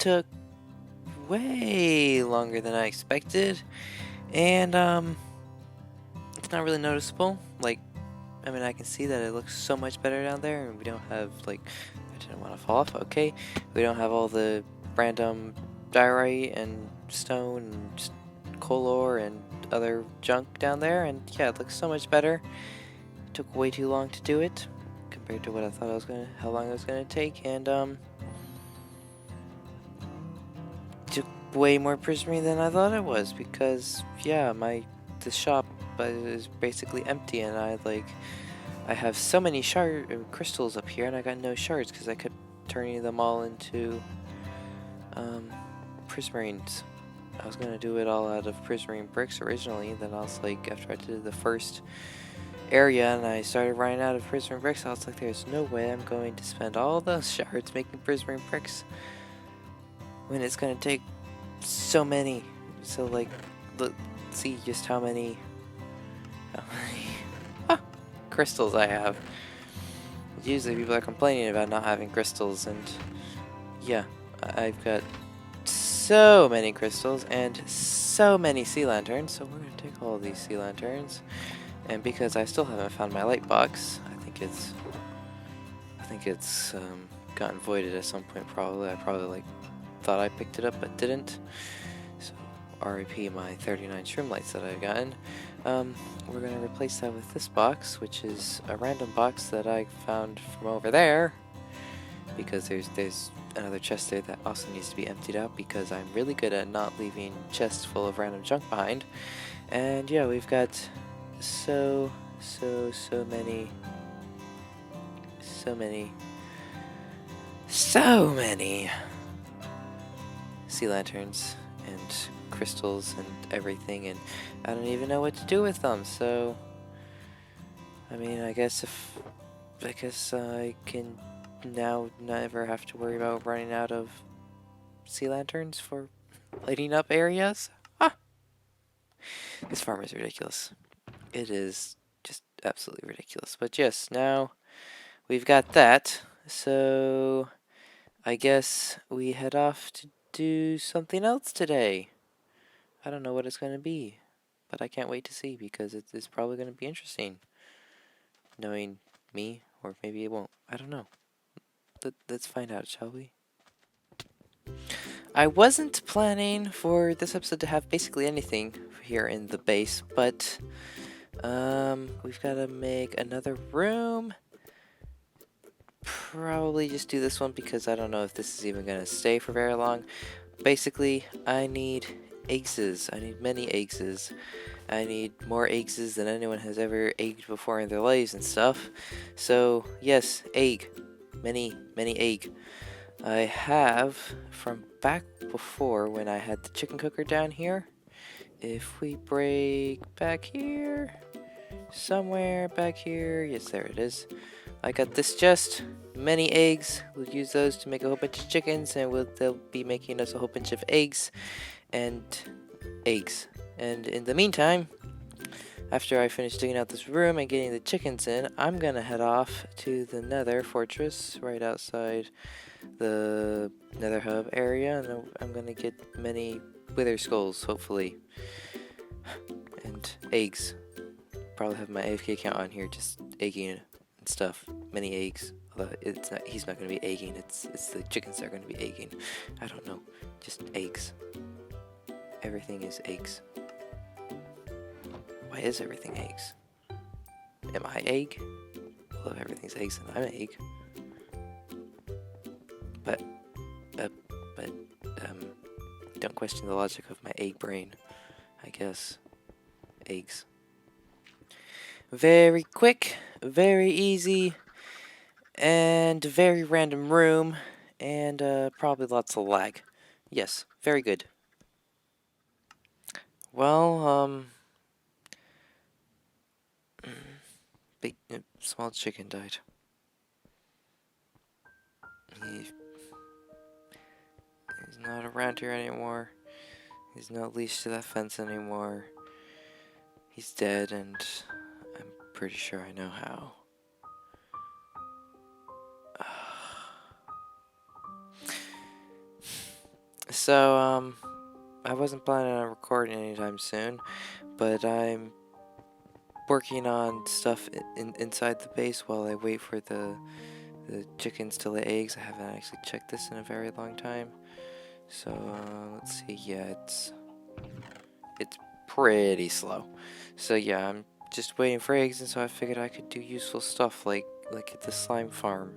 took way longer than I expected, and it's not really noticeable. Like, I mean, I can see that it looks so much better down there, and we don't have, like, I didn't want to fall off, okay, we don't have all the random diorite and stone and just coal ore and other junk down there, and yeah, it looks so much better. It took way too long to do it compared to what I thought how long it was gonna take, and took way more prismarine than I thought it was, because yeah, the shop is basically empty, and I have so many crystals up here, and I got no shards because I kept turning them all into prismarines. I was gonna do it all out of prismarine bricks originally, then I was like, after I did the first area and I started running out of prismarine bricks, I was like, there's no way I'm going to spend all those shards making prismarine bricks when it's gonna take so many. So like, look, see just how many crystals I have. Usually people are complaining about not having crystals, and yeah, I've got so many crystals and so many sea lanterns, so we're gonna take all of these sea lanterns, and because I still haven't found my light box, I think it's gotten voided at some point probably. I probably like thought I picked it up but didn't, so RIP my 39 shroom lights that I've gotten. We're gonna replace that with this box, which is a random box that I found from over there, because there's another chest there that also needs to be emptied out, because I'm really good at not leaving chests full of random junk behind. And yeah, we've got so many sea lanterns and crystals and everything, and I don't even know what to do with them. So I mean, I guess I can now never have to worry about running out of sea lanterns for lighting up areas. Ah! This farm is ridiculous. It is just absolutely ridiculous. But yes, now we've got that, so I guess we head off to do something else today. I don't know what it's going to be, but I can't wait to see, because it's probably going to be interesting. Knowing me, or maybe it won't. I don't know. Let's find out, shall we? I wasn't planning for this episode to have basically anything here in the base, but we've got to make another room. Probably just do this one because I don't know if this is even going to stay for very long. Basically, I need eggses. I need many eggses. I need more eggses than anyone has ever egged before in their lives and stuff. So, yes, egg. Many egg. I have from back before when I had the chicken cooker down here. If we break back here, somewhere back here, yes, there it is. I got this chest, many eggs. We'll use those to make a whole bunch of chickens, and they'll be making us a whole bunch of eggs. And in the meantime, after I finish digging out this room and getting the chickens in, I'm gonna head off to the nether fortress right outside the nether hub area, and I'm gonna get many wither skulls, hopefully, and eggs. Probably have my AFK count on here, just egging and stuff. Many eggs. Although he's not gonna be egging. It's the chickens that are gonna be egging. I don't know. Just eggs. Everything is eggs. Why is everything eggs? Am I egg? Well, if everything's eggs, then I'm egg. But don't question the logic of my egg brain, I guess. Eggs. Very quick, very easy, and very random room, and probably lots of lag. Yes, very good. Well, small chicken died. He's not around here anymore. He's not leashed to that fence anymore. He's dead, and I'm pretty sure I know how. So, I wasn't planning on recording anytime soon, but I'm working on stuff inside the base while I wait for the chickens to lay eggs. I haven't actually checked this in a very long time. So, let's see. Yeah, it's pretty slow. So yeah, I'm just waiting for eggs, and so I figured I could do useful stuff like at the slime farm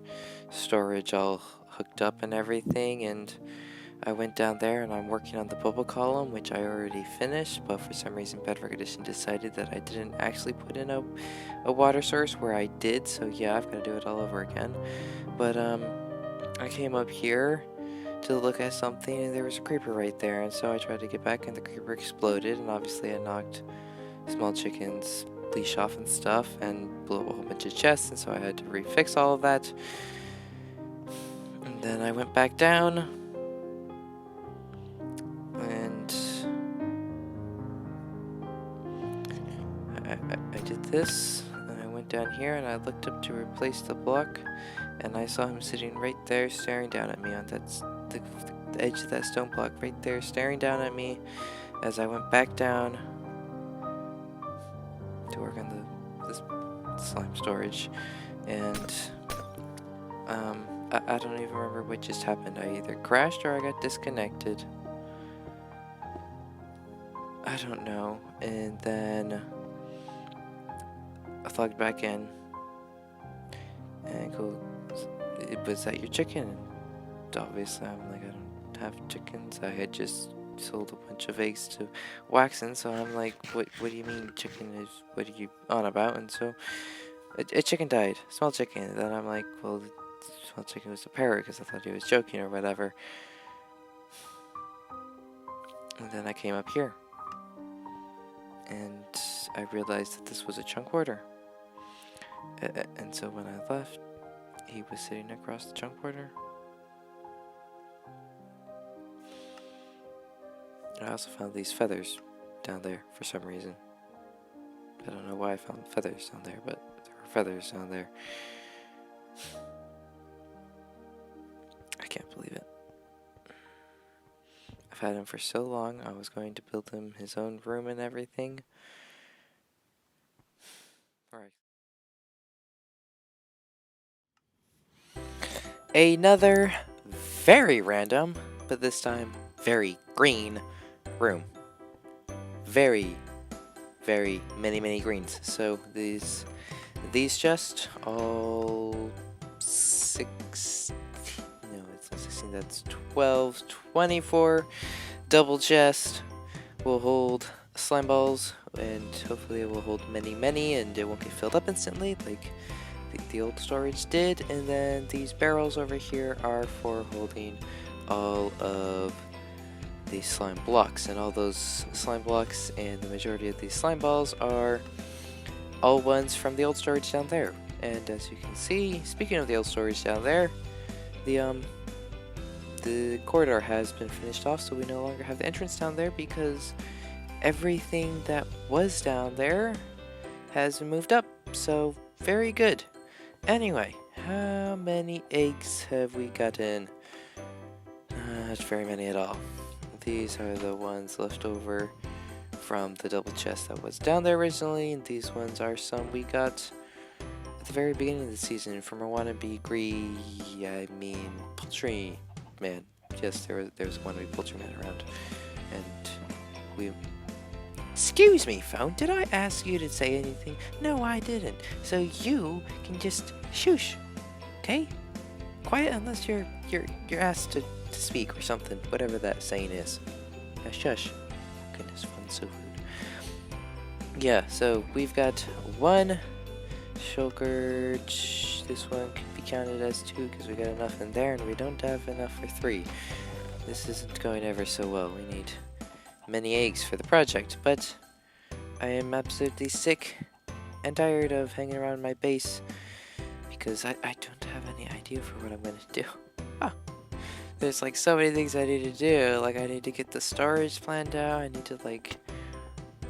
storage all hooked up and everything. And I went down there and I'm working on the bubble column, which I already finished, but for some reason Bedrock Edition decided that I didn't actually put in a water source where I did. So yeah, I've got to do it all over again. But I came up here to look at something, and there was a creeper right there, and so I tried to get back, and the creeper exploded, and obviously I knocked small chicken's leash off and stuff, and blew up a whole bunch of chests, and so I had to refix all of that. And then I went back down, and I did this, and I went down here, and I looked up to replace the block, and I saw him sitting right there staring down at me on the edge of that stone block right there, staring down at me as I went back down to work on this slime storage. And I don't even remember what just happened. I either crashed or I got disconnected. I don't know. And then I logged back in and go, was that your chicken? And obviously I'm like, I don't have chickens. I had just sold a bunch of eggs to Waxen, so I'm like, what do you mean chicken is, what are you on about? And so a chicken died, small chicken. And then I'm like, well, the small chicken was a parrot because I thought he was joking or whatever. And then I came up here and I realized that this was a chunk border. And so when I left, he was sitting across the chunk border. I also found these feathers down there for some reason. I don't know why I found feathers down there, but there were feathers down there. I can't believe it. I've had him for so long. I was going to build him his own room and everything. Alright. Another very random, but this time very green room. Very many greens. So these just all 16, no, it's not 16, that's 12, 24 double chest will hold slime balls, and hopefully it will hold many, and it won't get filled up instantly like the old storage did. And then these barrels over here are for holding all of these slime blocks, and all those slime blocks and the majority of these slime balls are all ones from the old storage down there. And as you can see, speaking of the old storage down there, the corridor has been finished off, so we no longer have the entrance down there because everything that was down there has been moved up. So very good. Anyway, how many eggs have we gotten? Not very many at all. These are the ones left over from the double chest that was down there originally, and these ones are some we got at the very beginning of the season from a wannabe poultry man. Yes, there was a wannabe poultry man around, and we... Excuse me, phone, did I ask you to say anything? No, I didn't. So you can just shush, okay? Quiet unless you're asked to speak or something, whatever that saying is. Shush. Goodness, fun, so rude. Yeah, so we've got one shulker. This one could be counted as 2 because we got enough in there, and we don't have enough for 3. This isn't going ever so well. We need many eggs for the project, but I am absolutely sick and tired of hanging around my base because I don't have any idea for what I'm going to do. There's like so many things I need to do. Like I need to get the storage planned out. I need to like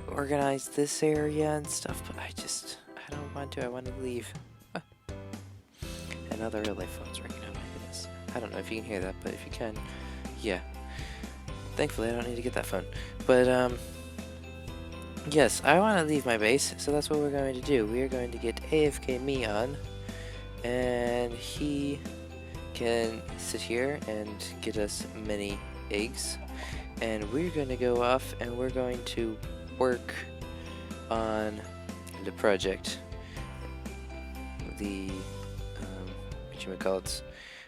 organize this area and stuff, but I don't want to. I want to leave. And now the real life phone's ringing. Oh my goodness. I don't know if you can hear that, but if you can, yeah. Thankfully, I don't need to get that phone. But, yes, I want to leave my base, so that's what we're going to do. We are going to get AFK me on, and he can sit here and get us many eggs. And we're going to go off and we're going to work on the project. The, whatchamacallits.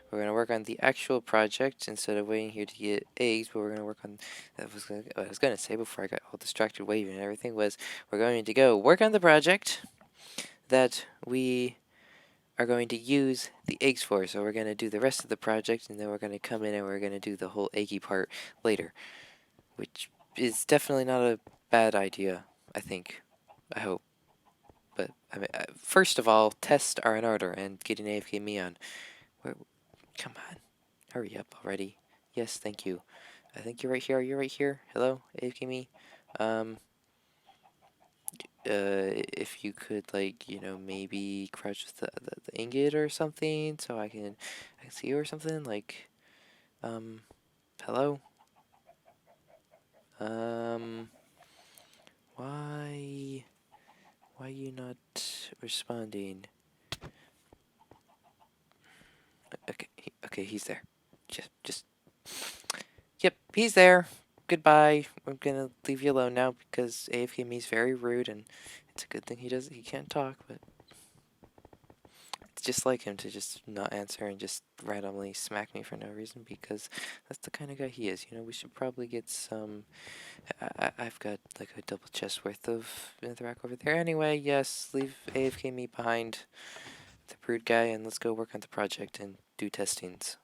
We're going to work on the actual project instead of waiting here to get eggs, but we're going to work on, what I was going to say before I got all distracted waving and everything was, we're going to go work on the project that we are going to use the eggs for. So we're going to do the rest of the project, and then we're going to come in and we're going to do the whole eggy part later, which is definitely not a bad idea, I think. I hope. But, I mean, first of all, tests are in order, and getting AFK me on. Come on. Hurry up already. Yes, thank you. I think you're right here. Are you right here? Hello, AFK me? If you could, like, you know, maybe crouch with the ingot or something, so I can see you or something, like, hello? Why are you not responding? Okay, okay, he's there. Just, yep, he's there. Goodbye. I'm gonna leave you alone now because AFK me is very rude, and it's a good thing he can't talk, but it's just like him to just not answer and just randomly smack me for no reason because that's the kind of guy he is. You know, we should probably get some. I've got like a double chest worth of netherrack over there. Anyway, yes, leave AFK me behind, the brood guy, and let's go work on the project and do testings.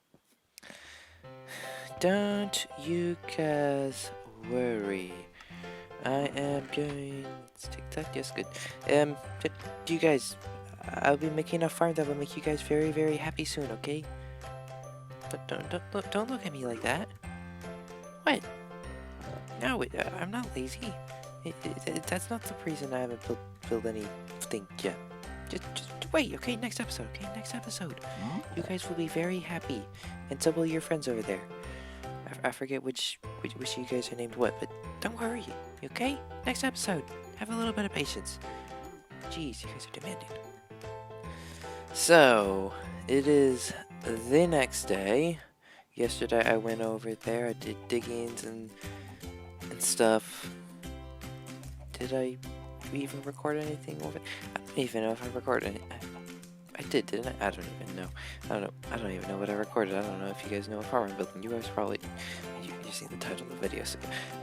Don't you guys worry. I am going. Let's take that. Yes, good. Do you guys? I'll be making a farm that will make you guys very, very happy soon. Okay? But don't look at me like that. What? No, I'm not lazy. That's not the reason I haven't built anything yet. Just wait. Okay, next episode. Okay, next episode. You guys will be very happy, and so will your friends over there. I forget which of you guys are named what, but don't worry, okay? Next episode. Have a little bit of patience. Jeez, you guys are demanding. So, it is the next day. Yesterday I went over there, I did diggings and stuff. Did I even record anything over there? I don't even know if I recorded anything. I did, didn't I? I don't even know. I don't even know what I recorded. I don't know if you guys know what farm I'm building. You guys probably, you've seen the title of the video, so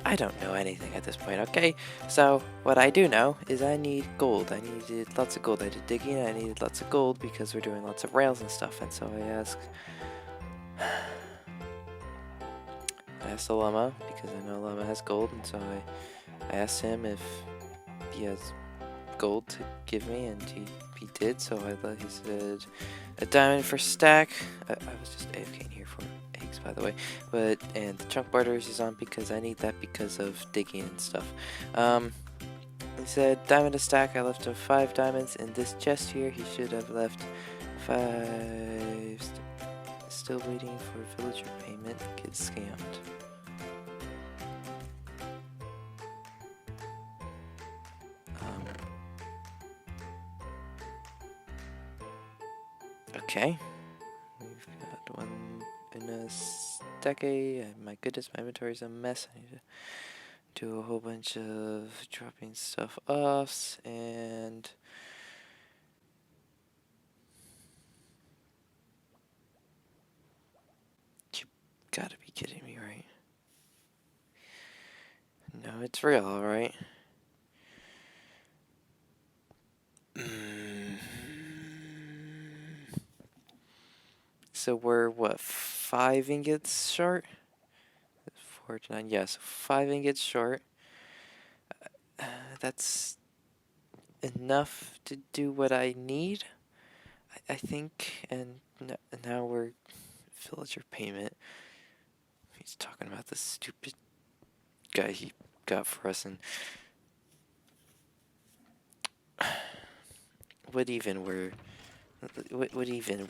I don't know anything at this point, okay? So, what I do know is I need gold. I needed lots of gold. I did digging, and I needed lots of gold because we're doing lots of rails and stuff, and so I asked the llama, because I know llama has gold, and so I asked him if he has gold to give me, and he did, so he said a diamond for stack. I was just AFKing here for eggs, by the way, and the chunk borders is on because I need that because of digging and stuff. He said diamond a stack. I left him 5 diamonds in this chest here. He should have left 5. Still waiting for villager payment. Get scammed. Okay, we've got 1 in a stack. My goodness, my inventory's a mess. I need to do a whole bunch of dropping stuff off, and you gotta be kidding me, right? No, it's real, alright? So we're, what, 5 ingots short? 4 to 9, yes, 5 ingots short. That's enough to do what I need, I think, and now we're villager payment. He's talking about the stupid guy he got for us, and what even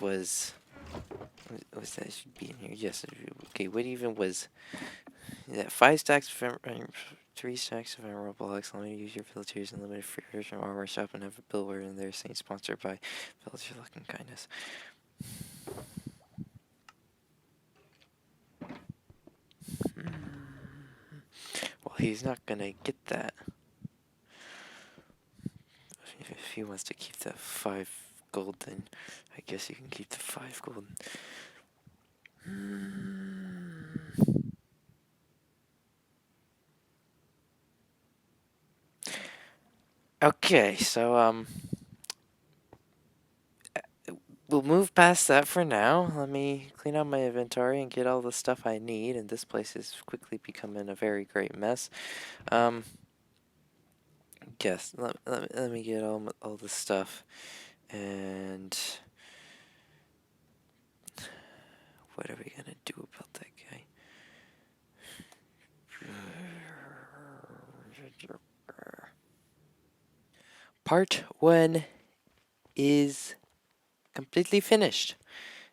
was What's that? Should be in here. Yes. Okay. What even was that? 5 stacks of 3 stacks of emerald blocks. Let me use your villagers and limited free version armor shop and have a billboard in there saying sponsored by Villager Luck and Kindness. Well, he's not gonna get that. If he wants to keep that 5 gold, then I guess you can keep the 5 gold. Okay, so we'll move past that for now. Let me clean out my inventory and get all the stuff I need, and this place is quickly becoming a very great mess. Yes, let me get all the stuff, and what are we gonna do about that guy? Part 1 is completely finished,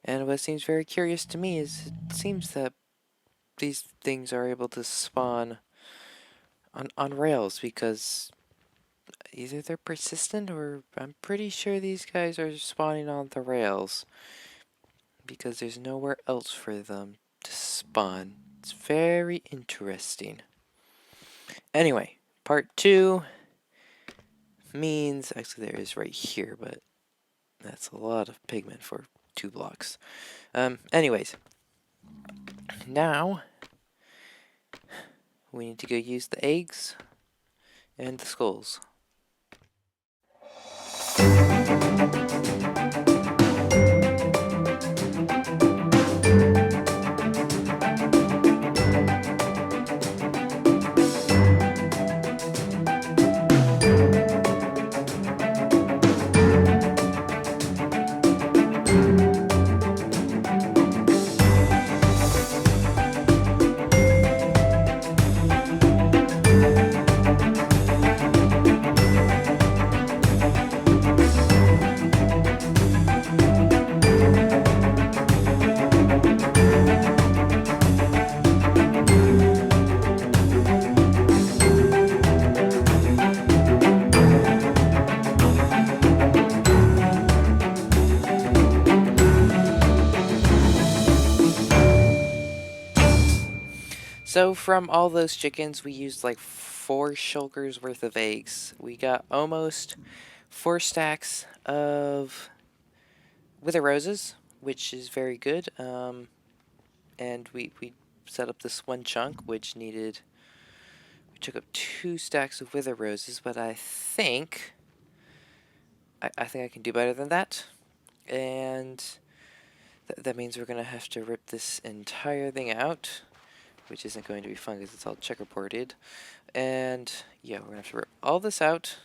and what seems very curious to me is it seems that these things are able to spawn on rails, because either they're persistent or I'm pretty sure these guys are spawning on the rails because there's nowhere else for them to spawn. It's very interesting. Anyway, part 2 means, actually there is right here, but that's a lot of pigment for 2 blocks. Anyways, now we need to go use the eggs and the skulls. So from all those chickens, we used like 4 shulkers worth of eggs. We got almost 4 stacks of wither roses, which is very good. And we set up this one chunk, which needed... We took up 2 stacks of wither roses, but I think... I think I can do better than that. And that means we're going to have to rip this entire thing out, which isn't going to be fun because it's all checkerboarded. And yeah, we're going to have to rip all this out.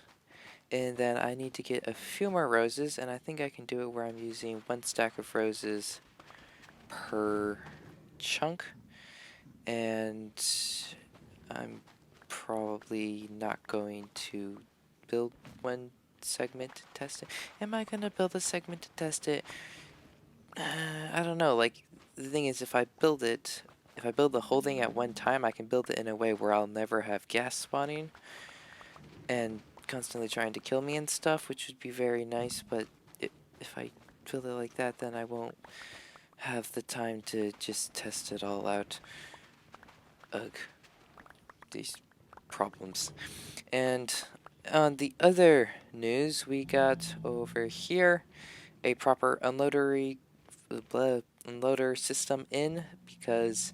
And then I need to get a few more roses, and I think I can do it where I'm using 1 stack of roses per chunk. And I'm probably not going to build one segment to test it. Am I going to build a segment to test it? I don't know. Like, the thing is, if I build the whole thing at one time, I can build it in a way where I'll never have ghast spawning and constantly trying to kill me and stuff, which would be very nice. But if I build it like that, then I won't have the time to just test it all out. Ugh. These problems. And on the other news, we got over here a proper unloader system in, because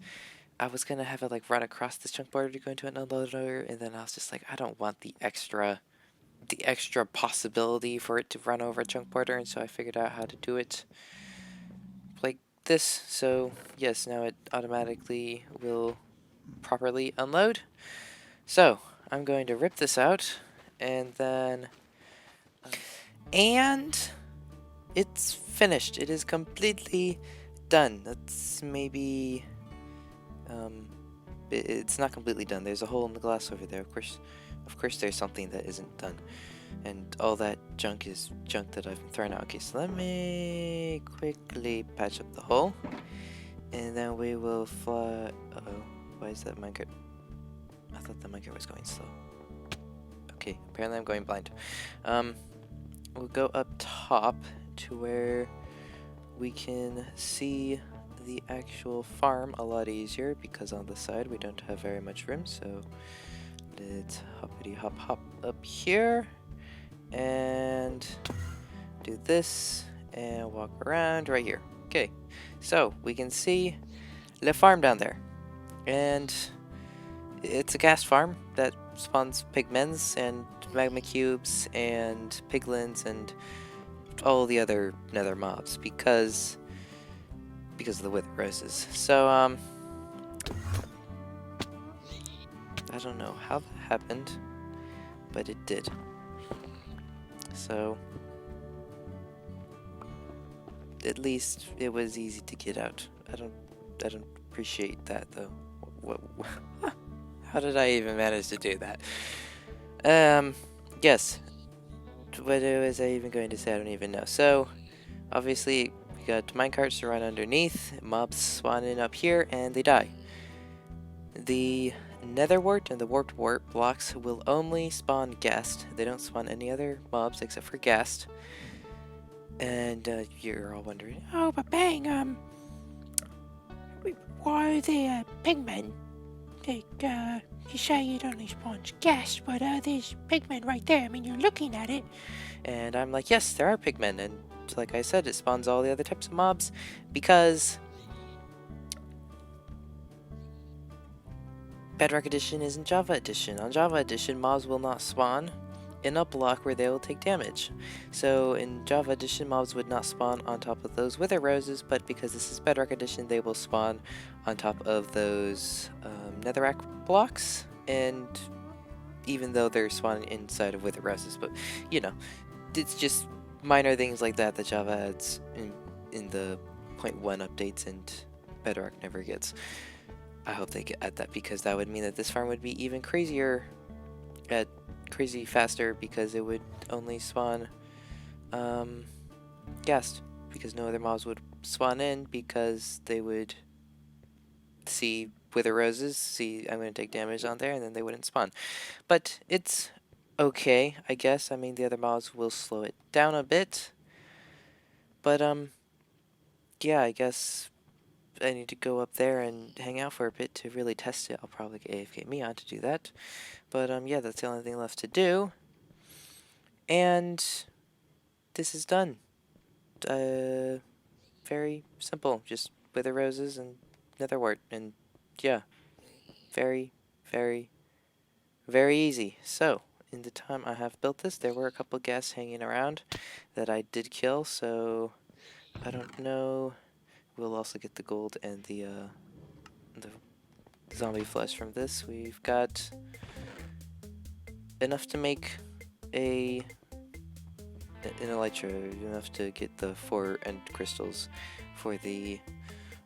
I was gonna have it like run across this chunk border to go into an unloader, and then I was just like, I don't want the extra possibility for it to run over a chunk border, and so I figured out how to do it like this. So yes, now it automatically will properly unload. So I'm going to rip this out, and then and it's finished. It is completely done. That's maybe it's not completely done. There's a hole in the glass over there. Of course there's something that isn't done. And all that junk is junk that I've thrown out. Okay, so let me quickly patch up the hole. And then we will fly... Uh-oh, why is that minecart? I thought the minecart was going slow. Okay, apparently I'm going blind. We'll go up top to where we can see the actual farm a lot easier, because on the side we don't have very much room. So let's hoppity hop hop up here and do this and walk around right here. Okay, so we can see the farm down there, and it's a ghast farm that spawns pigments and magma cubes and piglins and all the other nether mobs because of the wither roses. So I don't know how that happened, but it did. So at least it was easy to get out. I don't appreciate that though. What how did I even manage to do that? Yes. What was I even going to say? I don't even know. So obviously we got minecarts to run underneath, mobs spawn in up here and they die. The nether wart and the warped wart blocks will only spawn ghast. They don't spawn any other mobs except for ghast. And you're all wondering, oh, but Bang, why are they pigmen? Like, you say it only spawns ghast, but there's pigmen right there. I mean, you're looking at it. And I'm like, yes, there are pigmen. And like I said, it spawns all the other types of mobs because Bedrock Edition isn't Java Edition. On Java Edition, mobs will not spawn in a block where they will take damage. So in Java Edition, mobs would not spawn on top of those wither roses, but because this is Bedrock Edition, they will spawn on top of those netherrack blocks, and even though they're spawning inside of wither roses, but you know, it's just minor things like that that Java adds in the 0.1 updates and Bedrock never gets. I hope they add that, because that would mean that this farm would be even crazy faster, because it would only spawn ghast, because no other mobs would spawn in, because they would see wither roses, see I'm going to take damage on there, and then they wouldn't spawn. But it's okay, I guess. I mean, the other mobs will slow it down a bit, but yeah, I guess I need to go up there and hang out for a bit to really test it. I'll probably get AFK me on to do that. But yeah, that's the only thing left to do. And this is done. Very simple. Just wither roses and netherwart. And yeah, very, very, very easy. So, in the time I have built this, there were a couple ghasts hanging around that I did kill. So, I don't know. We'll also get the gold and the zombie flesh from this. We've got enough to make an elytra, enough to get the 4 end crystals for the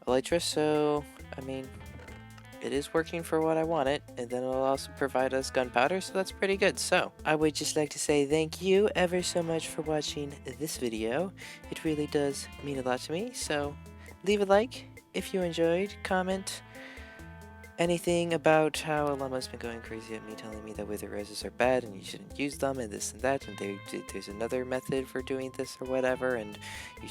elytra. So, I mean, it is working for what I want it, and then it'll also provide us gunpowder, so that's pretty good. So, I would just like to say thank you ever so much for watching this video. It really does mean a lot to me, so leave a like if you enjoyed, comment anything about how Alama's been going crazy at me, telling me that wither roses are bad and you shouldn't use them and this and that, and there's another method for doing this or whatever, and you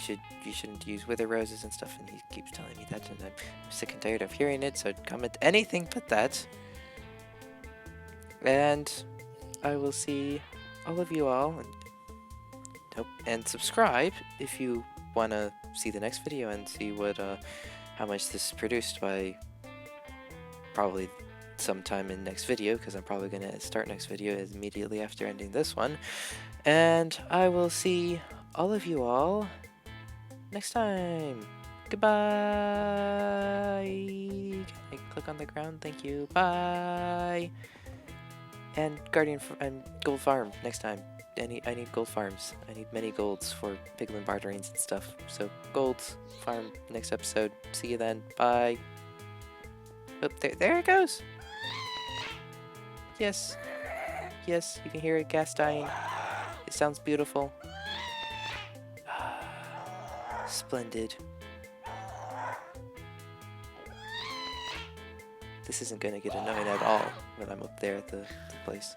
shouldn't use wither roses and stuff, and he keeps telling me that, and I'm sick and tired of hearing it, so comment anything but that. And I will see all of you all, and subscribe if you want to see the next video and see what how much this is produced by probably sometime in next video, because I'm probably going to start next video immediately after ending this one. And I will see all of you all next time. Goodbye. Can I click on the ground? Thank you. Bye. And and gold farm next time. I need gold farms. I need many golds for piglin barterings and stuff. So golds farm next episode. See you then. Bye. Oh, there it goes. Yes. Yes, you can hear it, ghast dying. It sounds beautiful. Splendid. This isn't gonna get annoying at all when I'm up there at the place.